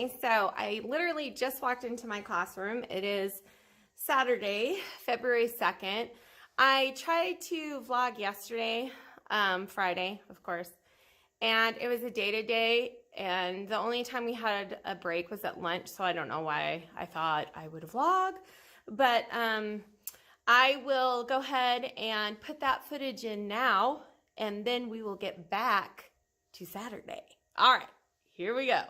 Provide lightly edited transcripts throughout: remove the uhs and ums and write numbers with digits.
Okay, so I literally just walked into my classroom. It is Saturday, February 2nd. I tried to vlog yesterday, Friday, of course, and it was a day-to-day, and the only time we had a break was at lunch, so I don't know why I thought I would vlog, but I will go ahead and put that footage in now, and then we will get back to Saturday. All right, here we go.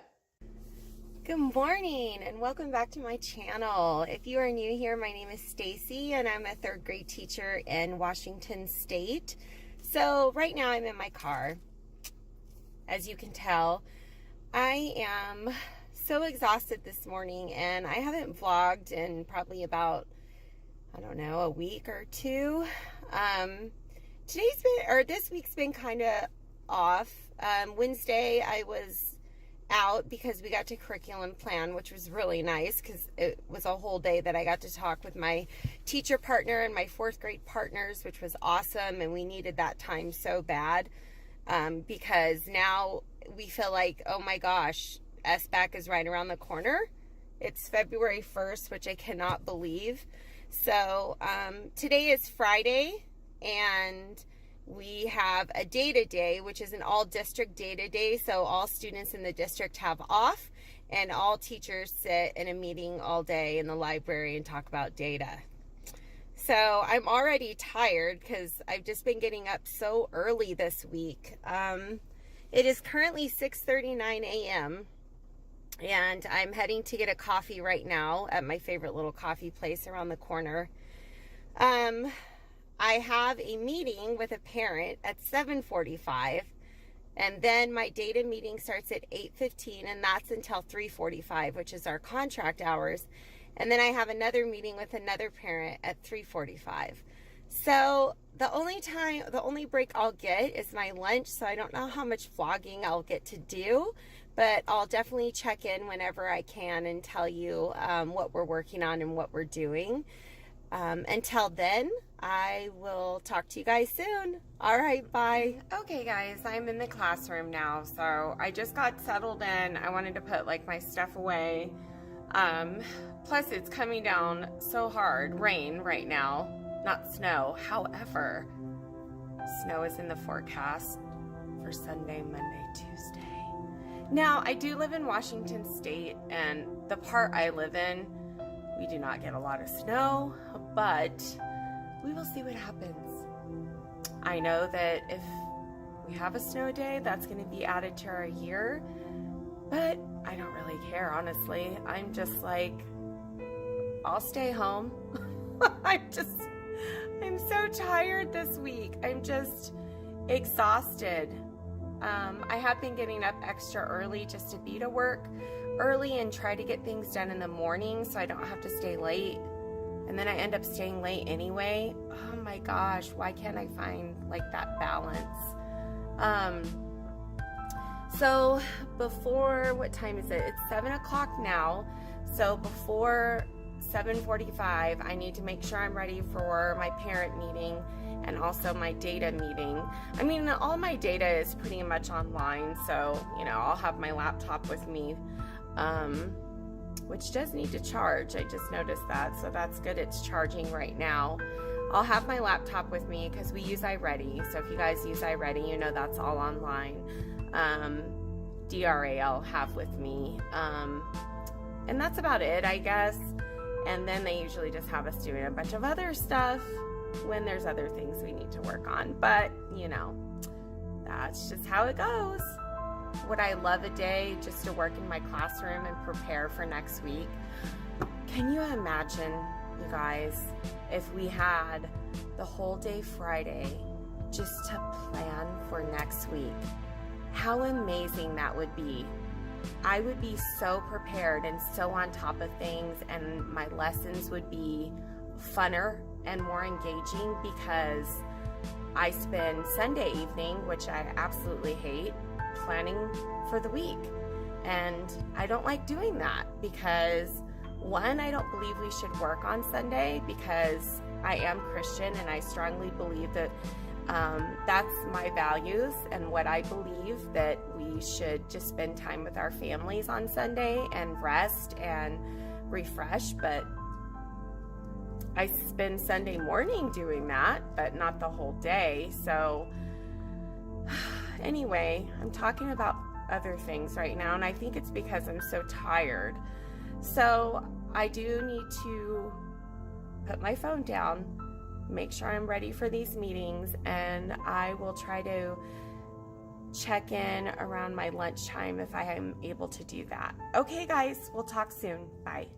Good morning and welcome back to my channel. If you are new here, my name is Stacy and I'm a third grade teacher in Washington State. So right now I'm in my car. As you can tell, I am so exhausted this morning and I haven't vlogged in probably about, I don't know, a week or two. This week's been kind of off. Wednesday I was out because we got to curriculum plan, which was really nice because it was a whole day that I got to talk with my teacher partner and my fourth grade partners, which was awesome, and we needed that time so bad because now we feel like, oh my gosh, SBAC is right around the corner. It's February 1st, which I cannot believe. So today is Friday and we have a data day, which is an all district data day. So all students in the district have off and all teachers sit in a meeting all day in the library and talk about data. So I'm already tired because I've just been getting up so early this week. It is currently 6:39 a.m. and I'm heading to get a coffee right now at my favorite little coffee place around the corner. I have a meeting with a parent at 7:45 and then my data meeting starts at 8:15 and that's until 3:45, which is our contract hours. And then I have another meeting with another parent at 3:45. So the only break I'll get is my lunch. So I don't know how much vlogging I'll get to do, but I'll definitely check in whenever I can and tell you what we're working on and what we're doing. Until then, I will talk to you guys soon. All right, bye. Okay, guys, I'm in the classroom now. So I just got settled in. I wanted to put like my stuff away. Plus it's coming down so hard, rain right now, not snow. However, snow is in the forecast for Sunday, Monday, Tuesday. Now, I do live in Washington State, and the part I live in, we do not get a lot of snow, but we will see what happens. I know that if we have a snow day, that's going to be added to our year, but I don't really care, honestly. I'm just like, I'll stay home. I'm so tired this week. I'm just exhausted. I have been getting up extra early just to be to work early and try to get things done in the morning so I don't have to stay late. And then I end up staying late anyway. Oh my gosh, why can't I find like that balance? So before, what time is it? It's 7 o'clock now. So before 7:45, I need to make sure I'm ready for my parent meeting and also my data meeting. I mean, all my data is pretty much online, so, you know, I'll have my laptop with me, which does need to charge. I just noticed that, so that's good. It's charging right now. I'll have my laptop with me because we use iReady, so if you guys use iReady, you know that's all online. DRA I'll have with me, and that's about it, I guess. And then they usually just have us doing a bunch of other stuff when there's other things we need to work on. But, you know, that's just how it goes. Would I love a day just to work in my classroom and prepare for next week? Can you imagine, you guys, if we had the whole day Friday just to plan for next week? How amazing that would be. I would be so prepared and so on top of things, and my lessons would be funner and more engaging because I spend Sunday evening, which I absolutely hate, planning for the week. And I don't like doing that because, one, I don't believe we should work on Sunday because I am Christian and I strongly believe that That's my values and what I believe, that we should just spend time with our families on Sunday and rest and refresh. But I spend Sunday morning doing that, but not the whole day. So anyway, I'm talking about other things right now, and I think it's because I'm so tired. So I do need to put my phone down, make sure I'm ready for these meetings, and I will try to check in around my lunchtime if I am able to do that. Okay, guys, we'll talk soon. Bye.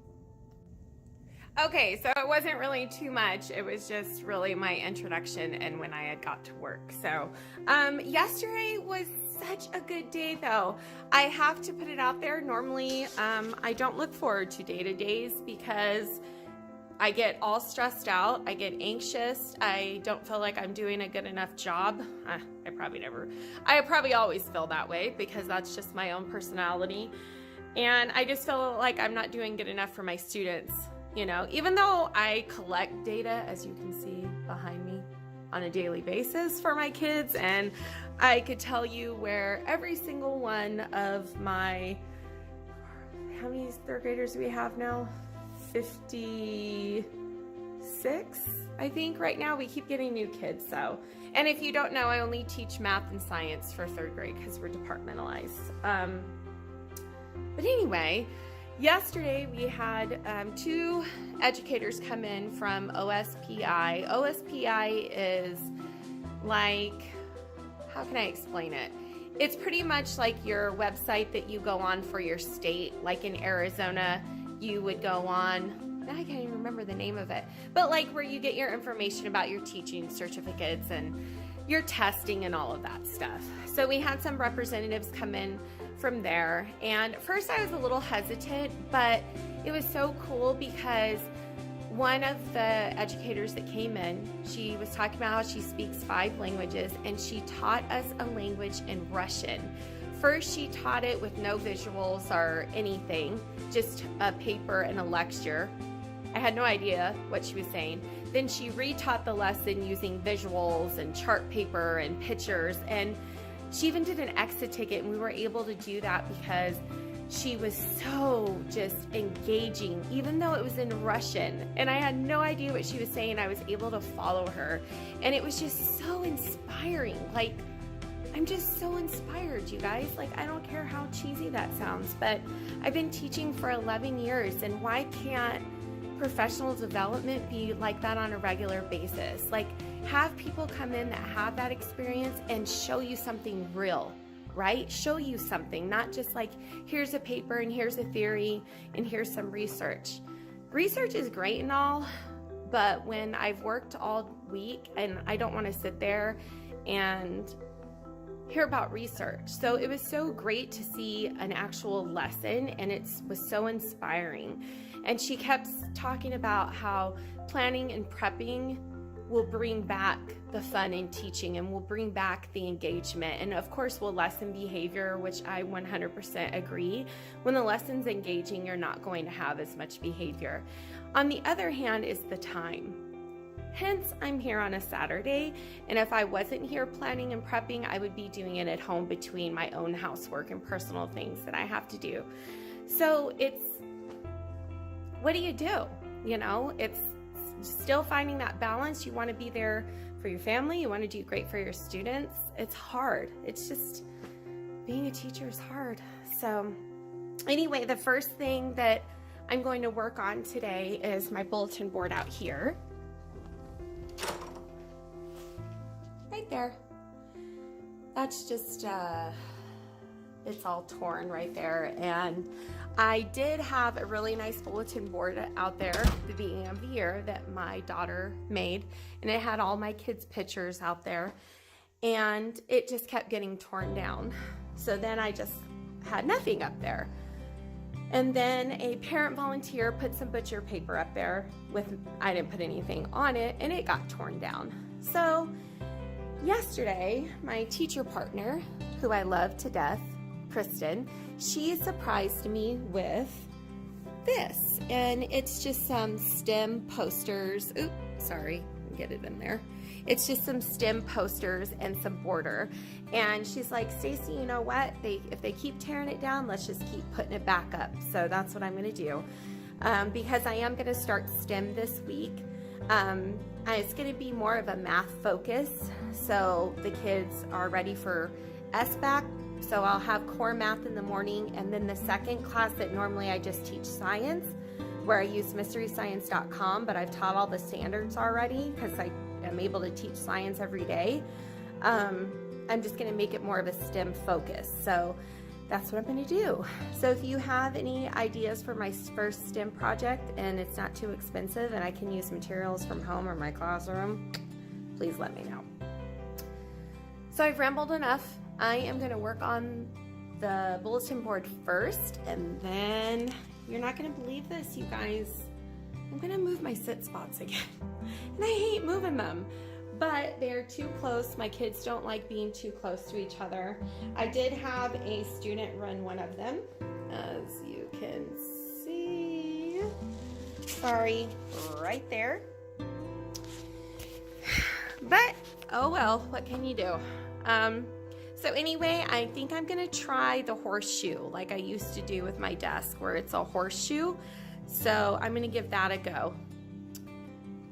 Okay, so it wasn't really too much. It was just really my introduction and when I had got to work. So yesterday was such a good day, though. I have to put it out there. Normally, I don't look forward to days because I get all stressed out. I get anxious. I don't feel like I'm doing a good enough job. I probably always feel that way because that's just my own personality. And I just feel like I'm not doing good enough for my students. You know, even though I collect data, as you can see behind me, on a daily basis for my kids, and I could tell you where every single one of my, how many third graders do we have now? 56, I think, right now. We keep getting new kids, so. And if you don't know, I only teach math and science for third grade because we're departmentalized. But anyway, yesterday we had 2 educators come in from OSPI. OSPI is like, how can I explain it? It's pretty much like your website that you go on for your state. Like in Arizona, you would go on, now I can't even remember the name of it, but like where you get your information about your teaching certificates and your testing and all of that stuff. So we had some representatives come in from there, and at first I was a little hesitant, but it was so cool because one of the educators that came in, she was talking about how she speaks 5 languages, and she taught us a language in Russian. First, she taught it with no visuals or anything, just a paper and a lecture. I had no idea what she was saying. Then she retaught the lesson using visuals and chart paper and pictures, and she even did an exit ticket, and we were able to do that because she was so just engaging, even though it was in Russian, and I had no idea what she was saying. I was able to follow her, and it was just so inspiring. Like, I'm just so inspired, you guys. Like, I don't care how cheesy that sounds, but I've been teaching for 11 years, and why can't professional development be like that on a regular basis? Like, have people come in that have that experience and show you something real, right? Show you something, not just like, here's a paper and here's a theory and here's some research. Research is great and all, but when I've worked all week and I don't want to sit there and hear about research. So it was so great to see an actual lesson, and it was so inspiring. And she kept talking about how planning and prepping will bring back the fun in teaching and will bring back the engagement. And of course, will lessen behavior, which I 100% agree. When the lesson's engaging, you're not going to have as much behavior. On the other hand is the time. Hence, I'm here on a Saturday, and if I wasn't here planning and prepping, I would be doing it at home between my own housework and personal things that I have to do. So it's, what do? You know, it's still finding that balance. You want to be there for your family. You want to do great for your students. It's hard. It's just, being a teacher is hard. So anyway, the first thing that I'm going to work on today is my bulletin board out here. Right there. That's just, it's all torn right there. And I did have a really nice bulletin board out there at the beginning of the year that my daughter made, and it had all my kids' pictures out there, and it just kept getting torn down. So then I just had nothing up there. And then a parent volunteer put some butcher paper up there with, I didn't put anything on it, and it got torn down. So yesterday, my teacher partner, who I love to death, Kristen, she surprised me with this, and it's just some STEM posters. Oops, sorry, can get it in there. It's just some stem posters and some border. And she's like, Stacy, you know what? If they keep tearing it down, let's just keep putting it back up. So that's what I'm gonna do. Because I am gonna start STEM this week. It's gonna be more of a math focus. So the kids are ready for SBAC. So I'll have core math in the morning, and then the second class that normally I just teach science, where I use mysteryscience.com, but I've taught all the standards already because I am able to teach science every day. I'm just gonna make it more of a STEM focus. So that's what I'm gonna do. So if you have any ideas for my first STEM project and it's not too expensive and I can use materials from home or my classroom, please let me know. So I've rambled enough. I am gonna work on the bulletin board first, and then you're not gonna believe this, you guys. I'm gonna move my sit spots again. And I hate moving them, but they're too close. My kids don't like being too close to each other. I did have a student run one of them, as you can see. Sorry, right there. But, oh well, what can you do? So anyway, I think I'm gonna try the horseshoe like I used to do with my desk, where it's a horseshoe. So I'm gonna give that a go.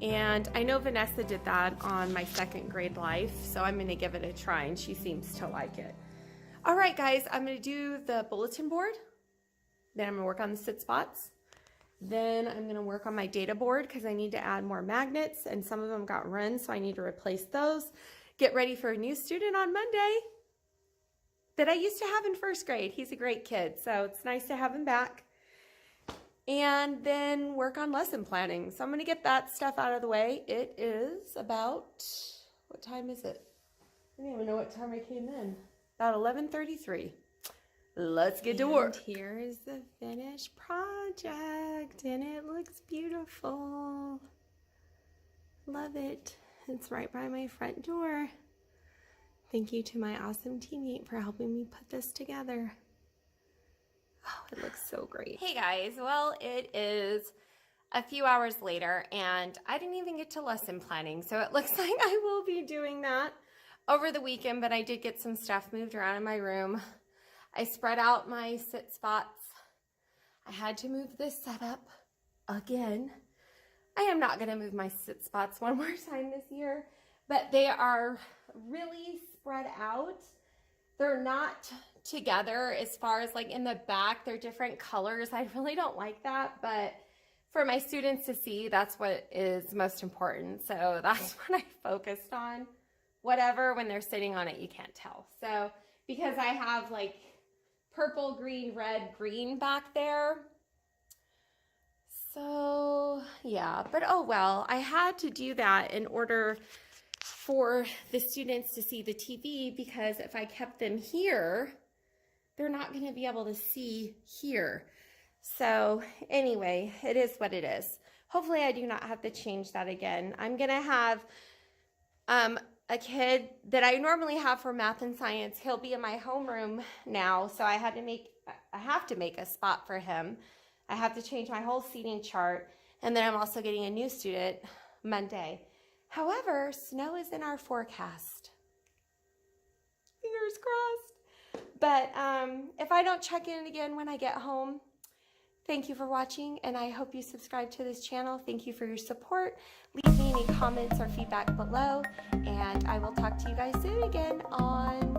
And I know Vanessa did that on my second grade life, so I'm gonna give it a try, and she seems to like it. All right, guys, I'm gonna do the bulletin board. Then I'm gonna work on the sit spots. Then I'm gonna work on my data board because I need to add more magnets, and some of them got run, so I need to replace those. Get ready for a new student on Monday that I used to have in first grade. He's a great kid, so it's nice to have him back. And then work on lesson planning. So I'm gonna get that stuff out of the way. It is about, what time is it? I don't even know what time I came in. About 11:33. Let's get to work. Here is the finished project, and it looks beautiful. Love it. It's right by my front door. Thank you to my awesome teammate for helping me put this together. Oh, it looks so great. Hey guys, well, it is a few hours later and I didn't even get to lesson planning. So it looks like I will be doing that over the weekend, but I did get some stuff moved around in my room. I spread out my sit spots. I had to move this setup again. I am not gonna move my sit spots one more time this year, but they are really spread out. They're not together as far as like in the back, they're different colors. I really don't like that, but for my students to see, that's what is most important. So that's what I focused on. Whatever, when they're sitting on it, you can't tell. So because I have like purple, green, red, green back there. So yeah, but oh well, I had to do that in order for the students to see the TV, because if I kept them here, they're not going to be able to see here. So anyway, it is what it is. Hopefully I do not have to change that again. I'm going to have a kid that I normally have for math and science. He'll be in my homeroom now, so I have to make a spot for him. I have to change my whole seating chart, and then I'm also getting a new student Monday. However, snow is in our forecast. Fingers crossed. But if I don't check in again when I get home, thank you for watching, and I hope you subscribe to this channel. Thank you for your support. Leave me any comments or feedback below, and I will talk to you guys soon again on